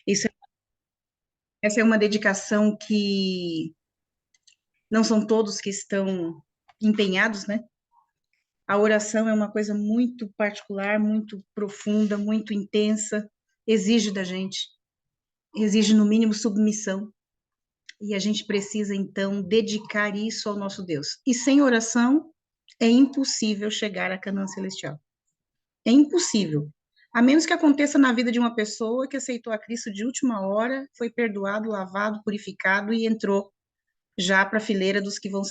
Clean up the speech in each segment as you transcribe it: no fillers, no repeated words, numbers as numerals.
Isso, essa é uma dedicação que não são todos que estão empenhados, né? A oração é uma coisa muito particular, muito profunda, muito intensa, exige da gente, exige no mínimo submissão, e a gente precisa então dedicar isso ao nosso Deus. E sem oração é impossível chegar à Canaã celestial. É impossível. A menos que aconteça na vida de uma pessoa que aceitou a Cristo de última hora, foi perdoado, lavado, purificado e entrou já para a fileira dos que vão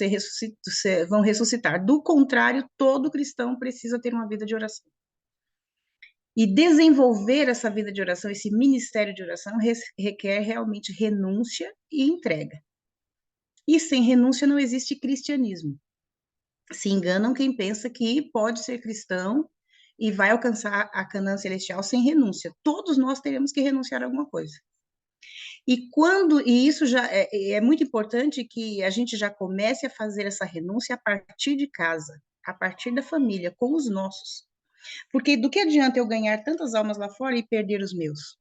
ressuscitar. Do contrário, todo cristão precisa ter uma vida de oração. E desenvolver essa vida de oração, esse ministério de oração, requer realmente renúncia e entrega. E sem renúncia não existe cristianismo. Se enganam quem pensa que pode ser cristão e vai alcançar a Canaã celestial sem renúncia. Todos nós teremos que renunciar a alguma coisa. E isso já é muito importante que a gente já comece a fazer essa renúncia a partir de casa, a partir da família, com os nossos. Porque do que adianta eu ganhar tantas almas lá fora e perder os meus?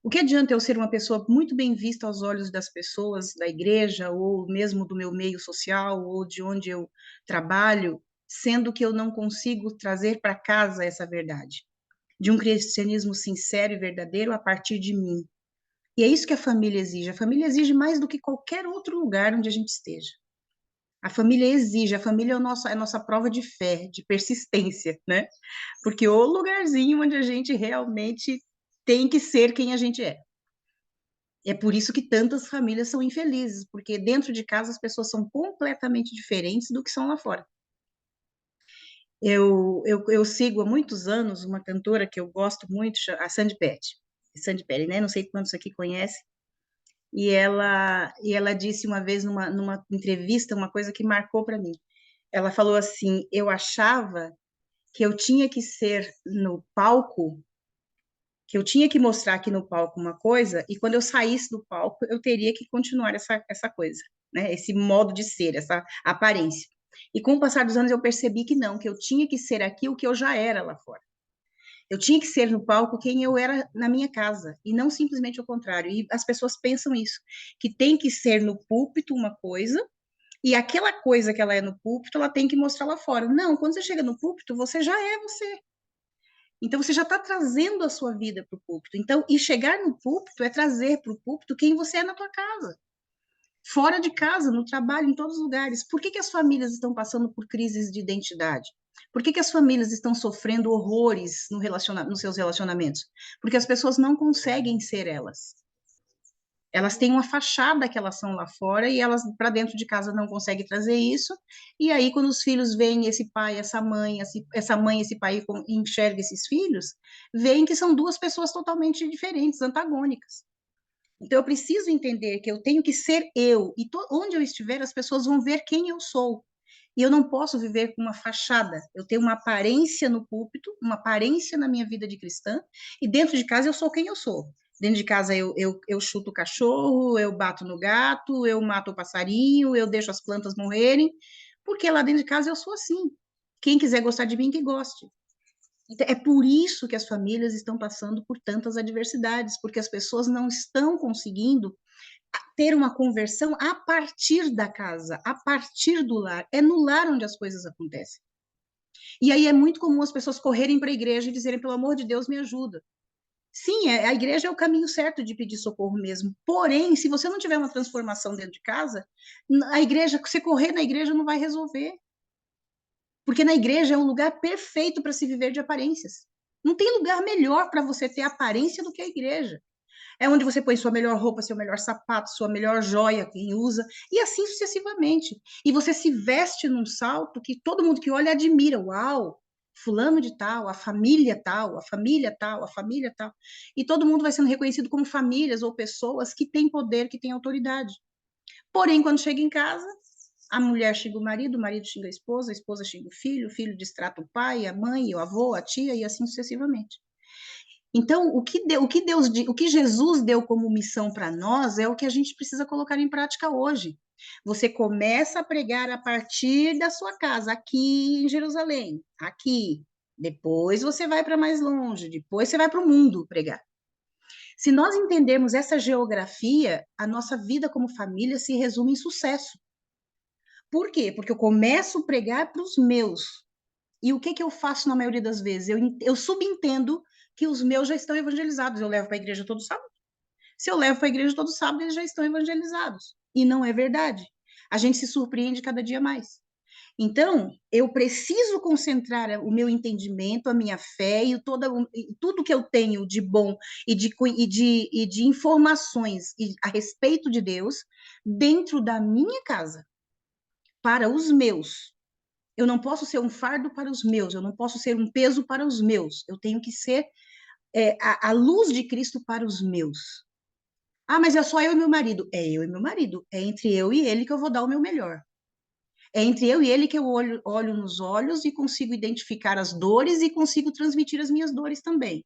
O que adianta eu ser uma pessoa muito bem vista aos olhos das pessoas da igreja, ou mesmo do meu meio social, ou de onde eu trabalho, sendo que eu não consigo trazer para casa essa verdade? De um cristianismo sincero e verdadeiro a partir de mim. E é isso que a família exige. A família exige mais do que qualquer outro lugar onde a gente esteja. A família exige, a família é a nossa prova de fé, de persistência, né? Porque o lugarzinho onde a gente realmente tem que ser quem a gente é. É por isso que tantas famílias são infelizes, porque dentro de casa as pessoas são completamente diferentes do que são lá fora. Eu sigo há muitos anos uma cantora que eu gosto muito, a Sandy Petty. Sandy Petty, né? Não sei quantos aqui conhecem. E ela disse uma vez numa entrevista uma coisa que marcou para mim. Ela falou assim: eu achava que eu tinha que ser no palco, que eu tinha que mostrar aqui no palco uma coisa, e quando eu saísse do palco, eu teria que continuar essa coisa, né? Esse modo de ser, essa aparência. E com o passar dos anos, eu percebi que não, que eu tinha que ser aqui o que eu já era lá fora. Eu tinha que ser no palco quem eu era na minha casa, e não simplesmente o contrário. E as pessoas pensam isso, que tem que ser no púlpito uma coisa, e aquela coisa que ela é no púlpito, ela tem que mostrar lá fora. Não, quando você chega no púlpito, você já é você. Então, você já está trazendo a sua vida para o púlpito. Então, e chegar no púlpito é trazer para o púlpito quem você é na tua casa. Fora de casa, no trabalho, em todos os lugares. Por que que as famílias estão passando por crises de identidade? Por que que as famílias estão sofrendo horrores nos seus relacionamentos? Porque as pessoas não conseguem ser elas. Elas têm uma fachada que elas são lá fora e elas para dentro de casa não conseguem trazer isso. E aí, quando os filhos veem esse pai, essa mãe, esse pai e enxerga esses filhos, veem que são duas pessoas totalmente diferentes, antagônicas. Então, eu preciso entender que eu tenho que ser eu, e onde eu estiver, as pessoas vão ver quem eu sou. E eu não posso viver com uma fachada. Eu tenho uma aparência no púlpito, uma aparência na minha vida de cristã, e dentro de casa eu sou quem eu sou. Dentro de casa eu chuto o cachorro, eu bato no gato, eu mato o passarinho, eu deixo as plantas morrerem, porque lá dentro de casa eu sou assim. Quem quiser gostar de mim, que goste. Então, é por isso que as famílias estão passando por tantas adversidades, porque as pessoas não estão conseguindo ter uma conversão a partir da casa, a partir do lar. É no lar onde as coisas acontecem. E aí é muito comum as pessoas correrem para a igreja e dizerem, pelo amor de Deus, me ajuda. Sim, a igreja é o caminho certo de pedir socorro mesmo. Porém, se você não tiver uma transformação dentro de casa, a igreja, você correr na igreja não vai resolver. Porque na igreja é um lugar perfeito para se viver de aparências. Não tem lugar melhor para você ter aparência do que a igreja. É onde você põe sua melhor roupa, seu melhor sapato, sua melhor joia, quem usa, e assim sucessivamente. E você se veste num salto que todo mundo que olha admira. Uau! Fulano de tal, a família tal, a família tal, a família tal. E todo mundo vai sendo reconhecido como famílias ou pessoas que têm poder, que têm autoridade. Porém, quando chega em casa, a mulher xinga o marido xinga a esposa xinga o filho distrata o pai, a mãe, o avô, a tia e assim sucessivamente. Então, o que Jesus deu como missão para nós é o que a gente precisa colocar em prática hoje. Você começa a pregar a partir da sua casa, aqui em Jerusalém, aqui. Depois você vai para mais longe, depois você vai para o mundo pregar. Se nós entendermos essa geografia, a nossa vida como família se resume em sucesso. Por quê? Porque eu começo a pregar para os meus. E o que que eu faço na maioria das vezes? Eu subentendo que os meus já estão evangelizados. Eu levo para a igreja todo sábado. Se eu levo para a igreja todo sábado, eles já estão evangelizados. E não é verdade. A gente se surpreende cada dia mais. Então, eu preciso concentrar o meu entendimento, a minha fé e tudo que eu tenho de bom e de informações a respeito de Deus dentro da minha casa, para os meus. Eu não posso ser um fardo para os meus, eu não posso ser um peso para os meus. Eu tenho que ser a luz de Cristo para os meus. Ah, mas é só eu e meu marido. É eu e meu marido. É entre eu e ele que eu vou dar o meu melhor. É entre eu e ele que eu olho nos olhos e consigo identificar as dores e consigo transmitir as minhas dores também.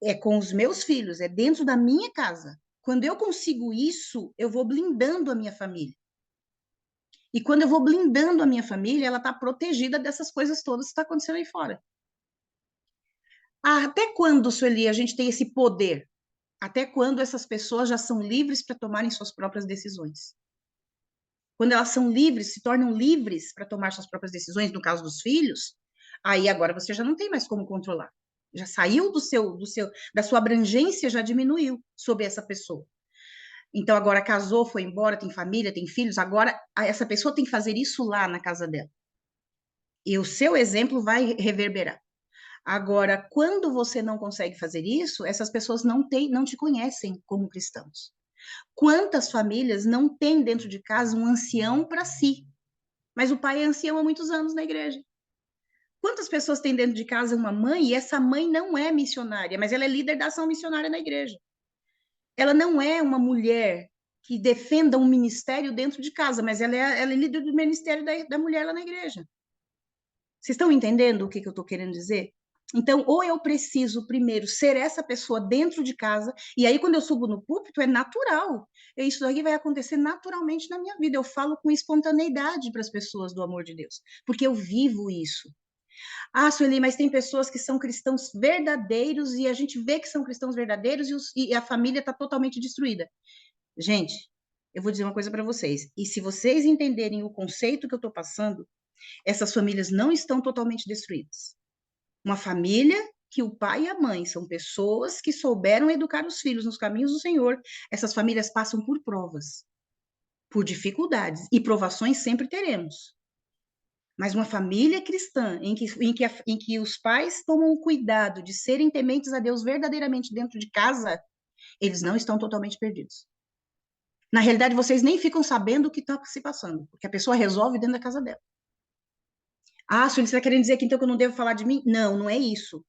É com os meus filhos, é dentro da minha casa. Quando eu consigo isso, eu vou blindando a minha família. E quando eu vou blindando a minha família, ela está protegida dessas coisas todas que estão acontecendo aí fora. Até quando, Sueli, a gente tem esse poder? Até quando essas pessoas já são livres para tomarem suas próprias decisões? Quando elas são livres, se tornam livres para tomar suas próprias decisões, no caso dos filhos, aí agora você já não tem mais como controlar. Já saiu da sua abrangência, já diminuiu sobre essa pessoa. Então agora casou, foi embora, tem família, tem filhos, agora essa pessoa tem que fazer isso lá na casa dela. E o seu exemplo vai reverberar. Agora, quando você não consegue fazer isso, essas pessoas não te conhecem como cristãos. Quantas famílias não têm dentro de casa um ancião para si? Mas o pai é ancião há muitos anos na igreja. Quantas pessoas têm dentro de casa uma mãe e essa mãe não é missionária, mas ela é líder da ação missionária na igreja? Ela não é uma mulher que defenda um ministério dentro de casa, mas ela é líder do ministério da mulher lá na igreja. Vocês estão entendendo o que eu estou querendo dizer? Então, ou eu preciso primeiro ser essa pessoa dentro de casa, e aí quando eu subo no púlpito é natural. Isso daqui vai acontecer naturalmente na minha vida. Eu falo com espontaneidade para as pessoas do amor de Deus, porque eu vivo isso. Ah, Sueli, mas tem pessoas que são cristãos verdadeiros e a gente vê que são cristãos verdadeiros e a família está totalmente destruída. Gente, eu vou dizer uma coisa para vocês. E se vocês entenderem o conceito que eu estou passando, essas famílias não estão totalmente destruídas. Uma família que o pai e a mãe são pessoas que souberam educar os filhos nos caminhos do Senhor, essas famílias passam por provas, por dificuldades, e provações sempre teremos. Mas uma família cristã, em que os pais tomam o cuidado de serem tementes a Deus verdadeiramente dentro de casa, eles não estão totalmente perdidos. Na realidade, vocês nem ficam sabendo o que está se passando, porque a pessoa resolve dentro da casa dela. Ah, Sueli, você está querendo dizer que então que eu não devo falar de mim? Não, não é isso.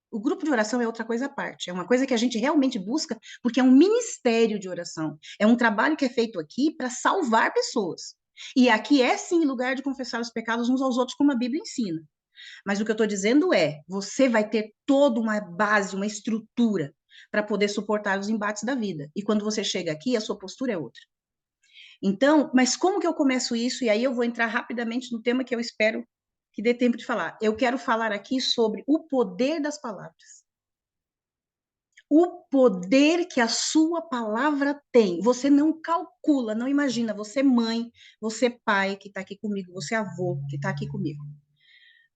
O grupo de oração é outra coisa à parte. É uma coisa que a gente realmente busca, porque é um ministério de oração. É um trabalho que é feito aqui para salvar pessoas. E aqui é sim lugar de confessar os pecados uns aos outros, como a Bíblia ensina. Mas o que eu estou dizendo é, você vai ter toda uma base, uma estrutura para poder suportar os embates da vida. E quando você chega aqui, a sua postura é outra. Então, mas como que eu começo isso? E aí eu vou entrar rapidamente no tema que eu espero que dê tempo de falar. Eu quero falar aqui sobre o poder das palavras. O poder que a sua palavra tem. Você não calcula, não imagina. Você mãe, você pai que está aqui comigo, você avô que está aqui comigo.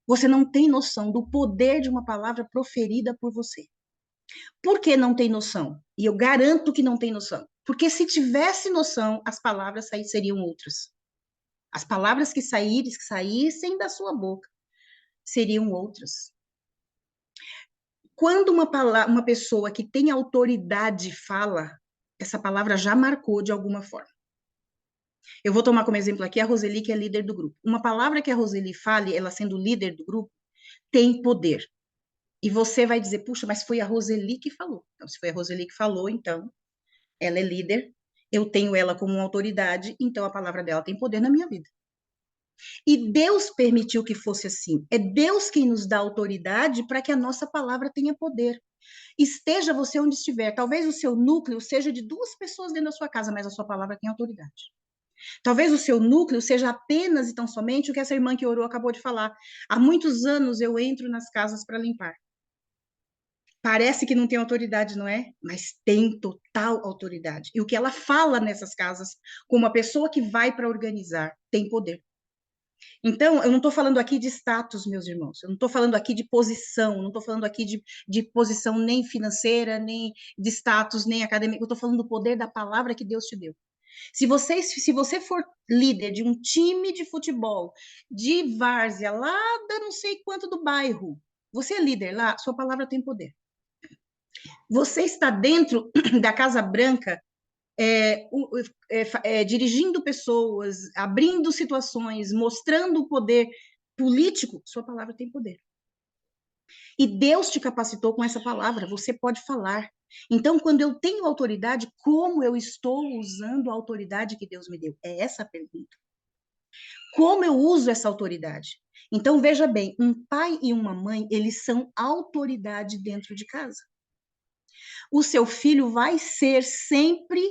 Você não tem noção do poder de uma palavra proferida por você. Por que não tem noção? E eu garanto que não tem noção. Porque se tivesse noção, as palavras seriam outras. As palavras que saíssem da sua boca seriam outras. Quando uma pessoa que tem autoridade fala, essa palavra já marcou de alguma forma. Eu vou tomar como exemplo aqui a Roseli, que é líder do grupo. Uma palavra que a Roseli fale, ela sendo líder do grupo, tem poder. E você vai dizer, puxa, mas foi a Roseli que falou. Então, se foi a Roseli que falou, então ela é líder, eu tenho ela como uma autoridade, então a palavra dela tem poder na minha vida. E Deus permitiu que fosse assim. É Deus quem nos dá autoridade para que a nossa palavra tenha poder. Esteja você onde estiver. Talvez o seu núcleo seja de 2 pessoas dentro da sua casa, mas a sua palavra tem autoridade. Talvez o seu núcleo seja apenas e tão somente o que essa irmã que orou acabou de falar. Há muitos anos eu entro nas casas para limpar. Parece que não tem autoridade, não é? Mas tem total autoridade. E o que ela fala nessas casas, como a pessoa que vai para organizar, tem poder. Então, eu não estou falando aqui de status, meus irmãos. Eu não estou falando aqui de posição. Não estou falando aqui de posição nem financeira, nem de status, nem acadêmico. Eu estou falando do poder da palavra que Deus te deu. Se você for líder de um time de futebol, de várzea, lá da não sei quanto do bairro, você é líder lá, sua palavra tem poder. Você está dentro da Casa Branca, dirigindo pessoas, abrindo situações, mostrando o poder político, sua palavra tem poder. E Deus te capacitou com essa palavra, você pode falar. Então, quando eu tenho autoridade, como eu estou usando a autoridade que Deus me deu? É essa a pergunta. Como eu uso essa autoridade? Então, veja bem, um pai e uma mãe, eles são autoridade dentro de casa. O seu filho vai ser sempre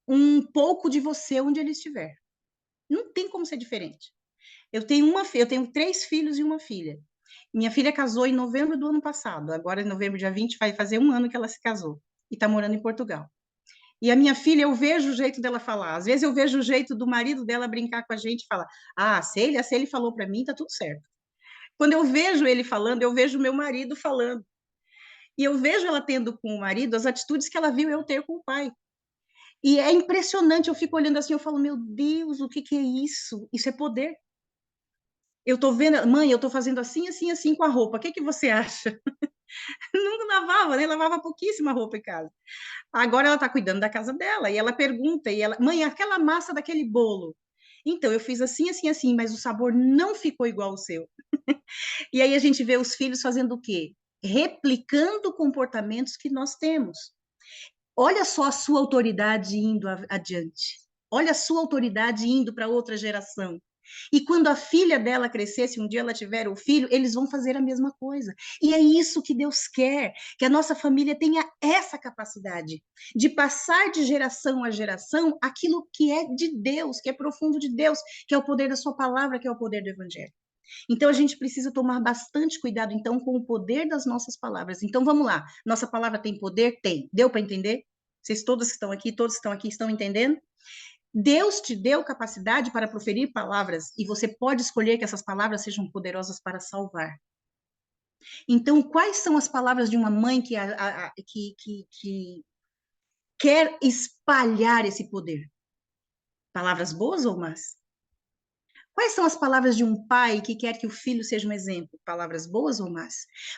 um pouco de você onde ele estiver. Não tem como ser diferente. Eu tenho 3 filhos e uma filha. Minha filha casou em novembro do ano passado. Agora, em novembro, dia 20, vai fazer um ano que ela se casou. E está morando em Portugal. E a minha filha, eu vejo o jeito dela falar. Às vezes eu vejo o jeito do marido dela brincar com a gente e falar: ah, se ele falou para mim, tá tudo certo. Quando eu vejo ele falando, eu vejo meu marido falando. E eu vejo ela tendo com o marido as atitudes que ela viu eu ter com o pai. E é impressionante, eu fico olhando assim, eu falo, meu Deus, o que que é isso? Isso é poder. Eu tô vendo, mãe, eu tô fazendo assim, assim, assim com a roupa. O que que você acha? Não lavava, né? Lavava pouquíssima roupa em casa. Agora ela tá cuidando da casa dela e ela pergunta, e ela, mãe, aquela massa daquele bolo. Então, eu fiz assim, assim, assim, mas o sabor não ficou igual ao seu. E aí a gente vê os filhos fazendo o quê? Replicando comportamentos que nós temos. Olha só a sua autoridade indo adiante. Olha a sua autoridade indo para outra geração. E quando a filha dela crescer, se um dia ela tiver o filho, eles vão fazer a mesma coisa. E é isso que Deus quer, que a nossa família tenha essa capacidade de passar de geração a geração aquilo que é de Deus, que é profundo de Deus, que é o poder da sua palavra, que é o poder do evangelho. Então a gente precisa tomar bastante cuidado então com o poder das nossas palavras. Então vamos lá. Nossa palavra tem poder? Tem. Deu para entender? Vocês todos que estão aqui estão entendendo? Deus te deu capacidade para proferir palavras e você pode escolher que essas palavras sejam poderosas para salvar. Então, quais são as palavras de uma mãe que quer espalhar esse poder? Palavras boas ou más? Quais são as palavras de um pai que quer que o filho seja um exemplo? Palavras boas ou más?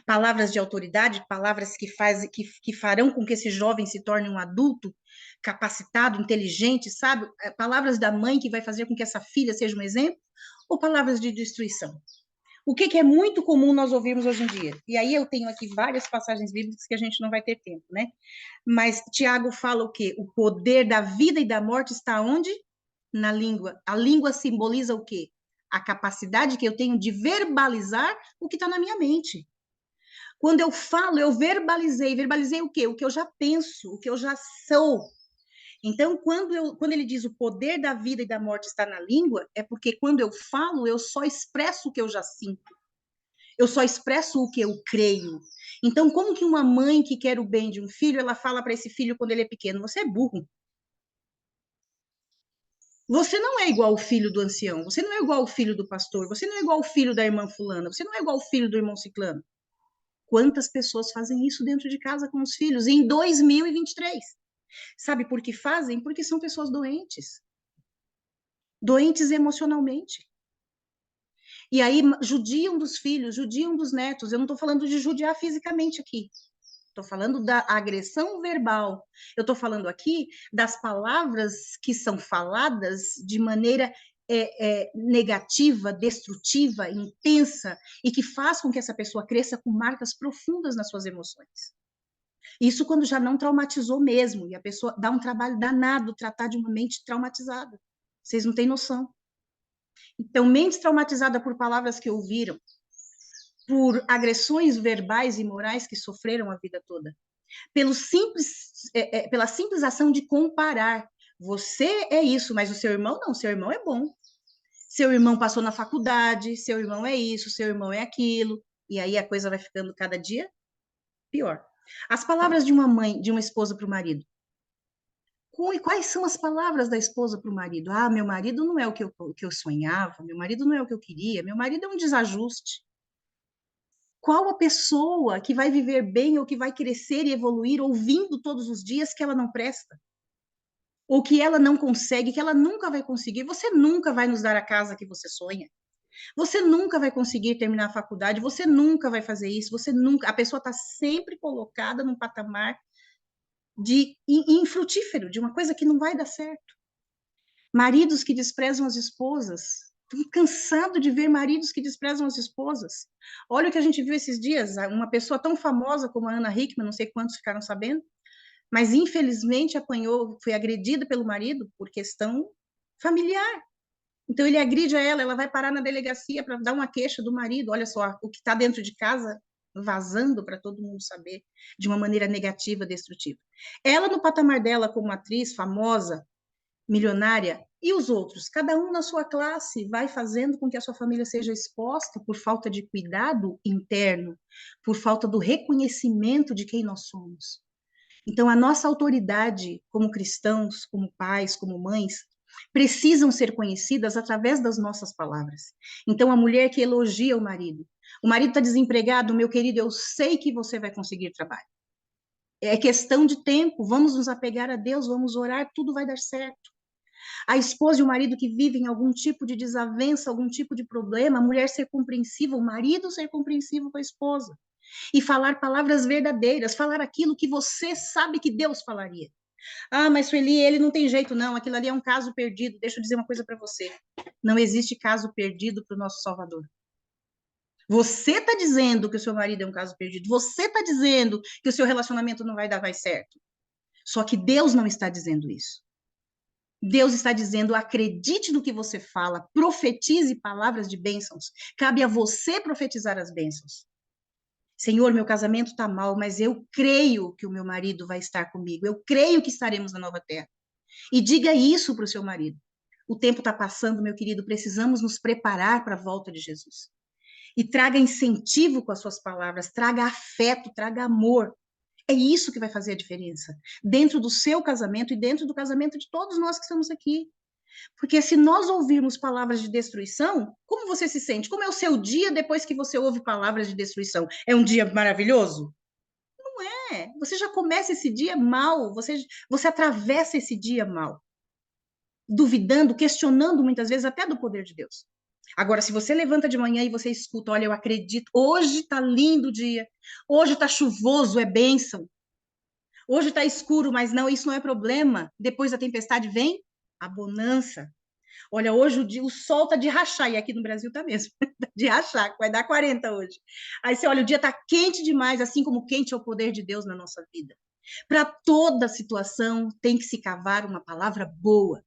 Palavras de autoridade, palavras que farão com que esse jovem se torne um adulto capacitado, inteligente, sabe? Palavras da mãe que vai fazer com que essa filha seja um exemplo? Ou palavras de destruição? O que é muito comum nós ouvirmos hoje em dia? E aí eu tenho aqui várias passagens bíblicas que a gente não vai ter tempo, né? Mas Tiago fala o quê? O poder da vida e da morte está onde? Na língua. A língua simboliza o quê? A capacidade que eu tenho de verbalizar o que está na minha mente. Quando eu falo, eu verbalizei. Verbalizei o quê? O que eu já penso, o que eu já sou. Então, quando ele diz o poder da vida e da morte está na língua, é porque quando eu falo, eu só expresso o que eu já sinto. Eu só expresso o que eu creio. Então, como que uma mãe que quer o bem de um filho, ela fala para esse filho quando ele é pequeno, você é burro. Você não é igual ao filho do ancião, você não é igual ao filho do pastor, você não é igual ao filho da irmã fulana, você não é igual ao filho do irmão ciclano. Quantas pessoas fazem isso dentro de casa com os filhos em 2023? Sabe por que fazem? Porque são pessoas doentes. Doentes emocionalmente. E aí judiam dos filhos, judiam dos netos. Eu não estou falando de judiar fisicamente aqui. Estou falando da agressão verbal. Eu estou falando aqui das palavras que são faladas de maneira negativa, destrutiva, intensa, e que faz com que essa pessoa cresça com marcas profundas nas suas emoções. Isso quando já não traumatizou mesmo, e a pessoa dá um trabalho danado tratar de uma mente traumatizada. Vocês não têm noção. Então, mente traumatizada por palavras que ouviram, por agressões verbais e morais que sofreram a vida toda, pela simples ação de comparar. Você é isso, mas o seu irmão não, seu irmão é bom. Seu irmão passou na faculdade, seu irmão é isso, seu irmão é aquilo, e aí a coisa vai ficando cada dia pior. As palavras de uma mãe, de uma esposa para o marido. Quais são as palavras da esposa para o marido? Ah, meu marido não é o que eu sonhava, meu marido não é o que eu queria, meu marido é um desajuste. Qual a pessoa que vai viver bem ou que vai crescer e evoluir ouvindo todos os dias que ela não presta? Ou que ela não consegue, que ela nunca vai conseguir? Você nunca vai nos dar a casa que você sonha. Você nunca vai conseguir terminar a faculdade, você nunca vai fazer isso, você nunca. A pessoa está sempre colocada num patamar de infrutífero, de uma coisa que não vai dar certo. Maridos que desprezam as esposas. Estou cansado de ver maridos que desprezam as esposas. Olha o que a gente viu esses dias, uma pessoa tão famosa como a Ana Hickman, não sei quantos ficaram sabendo, mas infelizmente apanhou, foi agredida pelo marido por questão familiar. Então ele agride a ela vai parar na delegacia para dar uma queixa do marido. Olha só, o que está dentro de casa vazando para todo mundo saber de uma maneira negativa, destrutiva. Ela no patamar dela como atriz famosa, milionária, e os outros, cada um na sua classe, vai fazendo com que a sua família seja exposta por falta de cuidado interno, por falta do reconhecimento de quem nós somos. Então, a nossa autoridade como cristãos, como pais, como mães, precisam ser conhecidas através das nossas palavras. Então, a mulher que elogia o marido está desempregado, meu querido, eu sei que você vai conseguir trabalho. É questão de tempo, vamos nos apegar a Deus, vamos orar, tudo vai dar certo. A esposa e o marido que vivem algum tipo de desavença, algum tipo de problema, a mulher ser compreensiva, o marido ser compreensivo com a esposa. E falar palavras verdadeiras, falar aquilo que você sabe que Deus falaria. Ah, mas Sueli, ele não tem jeito, não. Aquilo ali é um caso perdido. Deixa eu dizer uma coisa para você. Não existe caso perdido para o nosso Salvador. Você está dizendo que o seu marido é um caso perdido. Você está dizendo que o seu relacionamento não vai dar mais certo. Só que Deus não está dizendo isso. Deus está dizendo: acredite no que você fala, profetize palavras de bênçãos. Cabe a você profetizar as bênçãos. Senhor, meu casamento está mal, mas eu creio que o meu marido vai estar comigo. Eu creio que estaremos na nova terra. E diga isso para o seu marido. O tempo está passando, meu querido, precisamos nos preparar para a volta de Jesus. E traga incentivo com as suas palavras, traga afeto, traga amor. É isso que vai fazer a diferença dentro do seu casamento e dentro do casamento de todos nós que estamos aqui. Porque se nós ouvirmos palavras de destruição, como você se sente? Como é o seu dia depois que você ouve palavras de destruição? É um dia maravilhoso? Não é. Você já começa esse dia mal, você atravessa esse dia mal, duvidando, questionando muitas vezes até do poder de Deus. Agora, se você levanta de manhã e você escuta, olha, eu acredito, hoje está lindo o dia, hoje está chuvoso, é bênção, hoje está escuro, mas não, isso não é problema. Depois da tempestade vem a bonança. Olha, hoje o sol tá de rachar, e aqui no Brasil tá mesmo, de rachar, vai dar 40 hoje. Aí você olha, o dia tá quente demais, assim como quente é o poder de Deus na nossa vida. Para toda situação tem que se cavar uma palavra boa.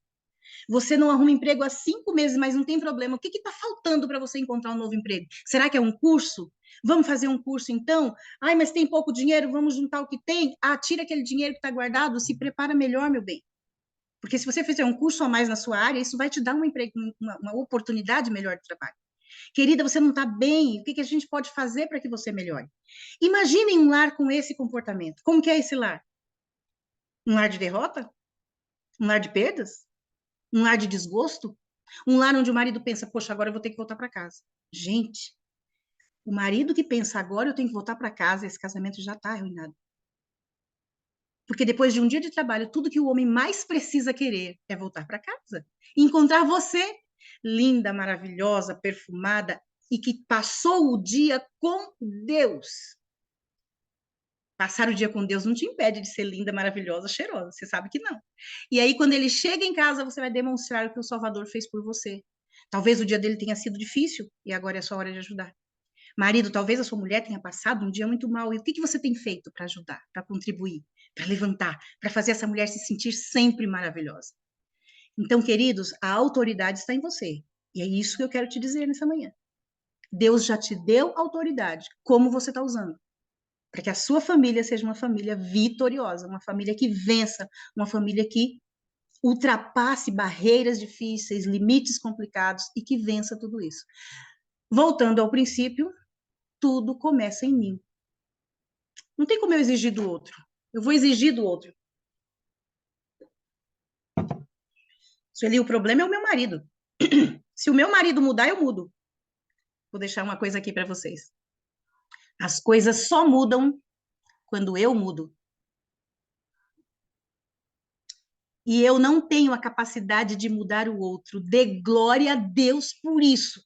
Você não arruma emprego há 5 meses, mas não tem problema. O que está faltando para você encontrar um novo emprego? Será que é um curso? Vamos fazer um curso então? Ai, mas tem pouco dinheiro, vamos juntar o que tem? Ah, tira aquele dinheiro que está guardado, se prepara melhor, meu bem. Porque se você fizer um curso a mais na sua área, isso vai te dar uma oportunidade melhor de trabalho. Querida, você não está bem, o que a gente pode fazer para que você melhore? Imaginem um lar com esse comportamento. Como que é esse lar? Um lar de derrota? Um lar de perdas? Um lar de desgosto? Um lar onde o marido pensa, poxa, agora eu vou ter que voltar para casa. Gente, o marido que pensa, agora eu tenho que voltar para casa, esse casamento já está arruinado. Porque depois de um dia de trabalho, tudo que o homem mais precisa querer é voltar para casa. E encontrar você, linda, maravilhosa, perfumada, e que passou o dia com Deus. Passar o dia com Deus não te impede de ser linda, maravilhosa, cheirosa. Você sabe que não. E aí, quando ele chega em casa, você vai demonstrar o que o Salvador fez por você. Talvez o dia dele tenha sido difícil e agora é a sua hora de ajudar. Marido, talvez a sua mulher tenha passado um dia muito mal. E o que você tem feito para ajudar, para contribuir, para levantar, para fazer essa mulher se sentir sempre maravilhosa? Então, queridos, a autoridade está em você. E é isso que eu quero te dizer nessa manhã. Deus já te deu autoridade. Como você está usando? Para que a sua família seja uma família vitoriosa, uma família que vença, uma família que ultrapasse barreiras difíceis, limites complicados e que vença tudo isso. Voltando ao princípio, tudo começa em mim. Não tem como eu exigir do outro. Eu vou exigir do outro. Sueli, o problema é o meu marido. Se o meu marido mudar, eu mudo. Vou deixar uma coisa aqui para vocês. As coisas só mudam quando eu mudo. E eu não tenho a capacidade de mudar o outro. Dê glória a Deus por isso.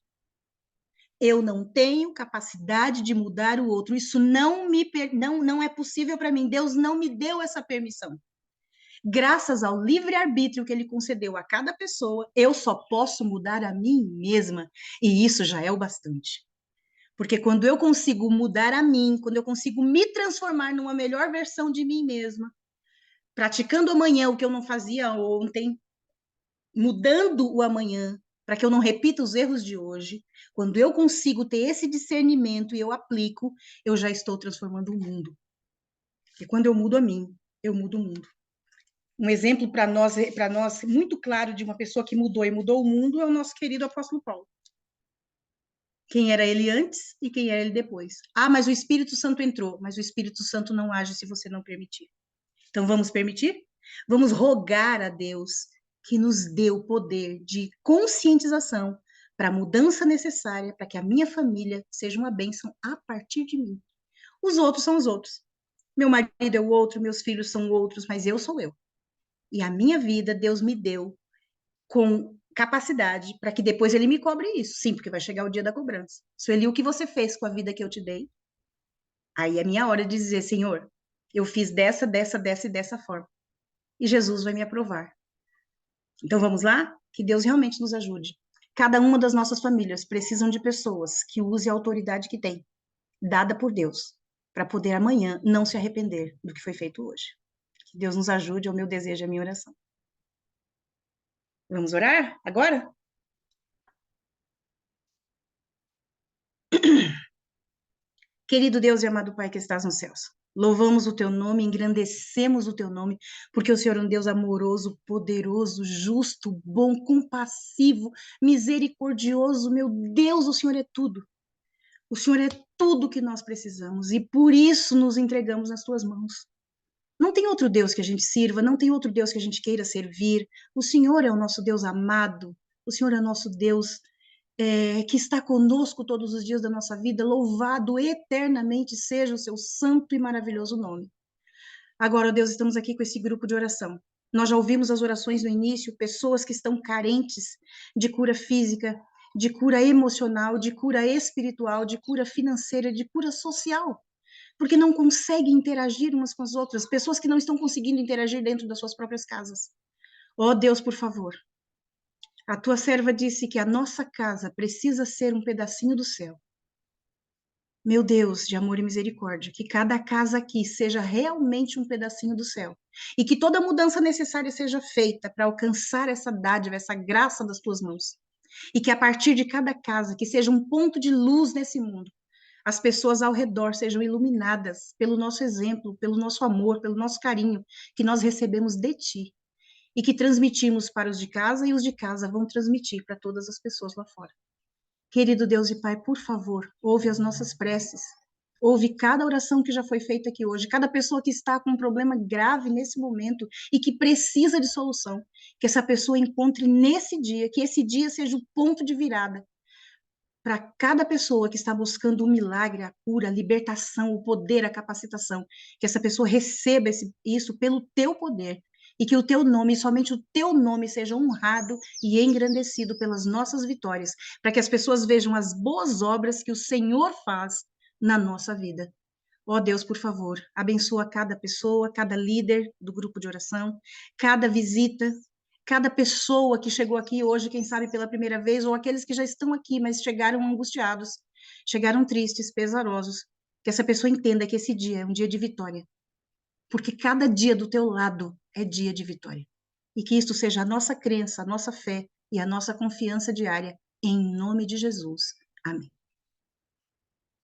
Eu não tenho capacidade de mudar o outro. Isso não é possível para mim. Deus não me deu essa permissão. Graças ao livre-arbítrio que ele concedeu a cada pessoa, eu só posso mudar a mim mesma. E isso já é o bastante. Porque quando eu consigo mudar a mim, quando eu consigo me transformar numa melhor versão de mim mesma, praticando amanhã o que eu não fazia ontem, mudando o amanhã, para que eu não repita os erros de hoje, quando eu consigo ter esse discernimento e eu aplico, eu já estou transformando o mundo. E quando eu mudo a mim, eu mudo o mundo. Um exemplo para nós muito claro de uma pessoa que mudou e mudou o mundo é o nosso querido apóstolo Paulo. Quem era ele antes e quem era ele depois. Ah, mas o Espírito Santo entrou, mas o Espírito Santo não age se você não permitir. Então vamos permitir? Vamos rogar a Deus que nos dê o poder de conscientização para a mudança necessária para que a minha família seja uma bênção a partir de mim. Os outros são os outros. Meu marido é o outro, meus filhos são outros, mas eu sou eu. E a minha vida, Deus me deu com capacidade para que depois ele me cobre isso. Sim, porque vai chegar o dia da cobrança. Sueli, o que você fez com a vida que eu te dei? Aí é minha hora de dizer, Senhor, eu fiz dessa e dessa forma. E Jesus vai me aprovar. Então vamos lá? Que Deus realmente nos ajude. Cada uma das nossas famílias precisam de pessoas que usem a autoridade que tem, dada por Deus, para poder amanhã não se arrepender do que foi feito hoje. Que Deus nos ajude, é o meu desejo, é a minha oração. Vamos orar agora? Querido Deus e amado Pai que estás nos céus, louvamos o teu nome, engrandecemos o teu nome, porque o Senhor é um Deus amoroso, poderoso, justo, bom, compassivo, misericordioso. Meu Deus, o Senhor é tudo. O Senhor é tudo que nós precisamos e por isso nos entregamos nas tuas mãos. Não tem outro Deus que a gente sirva, não tem outro Deus que a gente queira servir. O Senhor é o nosso Deus amado, o Senhor é o nosso Deus que está conosco todos os dias da nossa vida. Louvado eternamente seja o seu santo e maravilhoso nome. Agora, Deus, estamos aqui com esse grupo de oração. Nós já ouvimos as orações no início, pessoas que estão carentes de cura física, de cura emocional, de cura espiritual, de cura financeira, de cura social, porque não conseguem interagir umas com as outras, pessoas que não estão conseguindo interagir dentro das suas próprias casas. Oh, Deus, por favor, a tua serva disse que a nossa casa precisa ser um pedacinho do céu. Meu Deus de amor e misericórdia, que cada casa aqui seja realmente um pedacinho do céu. E que toda mudança necessária seja feita para alcançar essa dádiva, essa graça das tuas mãos. E que a partir de cada casa, que seja um ponto de luz nesse mundo, as pessoas ao redor sejam iluminadas pelo nosso exemplo, pelo nosso amor, pelo nosso carinho que nós recebemos de ti. E que transmitimos para os de casa e os de casa vão transmitir para todas as pessoas lá fora. Querido Deus e Pai, por favor, ouve as nossas preces. Ouve cada oração que já foi feita aqui hoje, cada pessoa que está com um problema grave nesse momento e que precisa de solução. Que essa pessoa encontre nesse dia, que esse dia seja o ponto de virada para cada pessoa que está buscando um milagre, a cura, a libertação, o poder, a capacitação. Que essa pessoa receba isso pelo teu poder e que o teu nome, somente o teu nome, seja honrado e engrandecido pelas nossas vitórias, para que as pessoas vejam as boas obras que o Senhor faz na nossa vida. Ó Deus, por favor, abençoa cada pessoa, cada líder do grupo de oração, cada visita, cada pessoa que chegou aqui hoje, quem sabe pela primeira vez, ou aqueles que já estão aqui, mas chegaram angustiados, chegaram tristes, pesarosos. Que essa pessoa entenda que esse dia é um dia de vitória, porque cada dia do teu lado é dia de vitória. E que isto seja a nossa crença, a nossa fé e a nossa confiança diária, em nome de Jesus. Amém.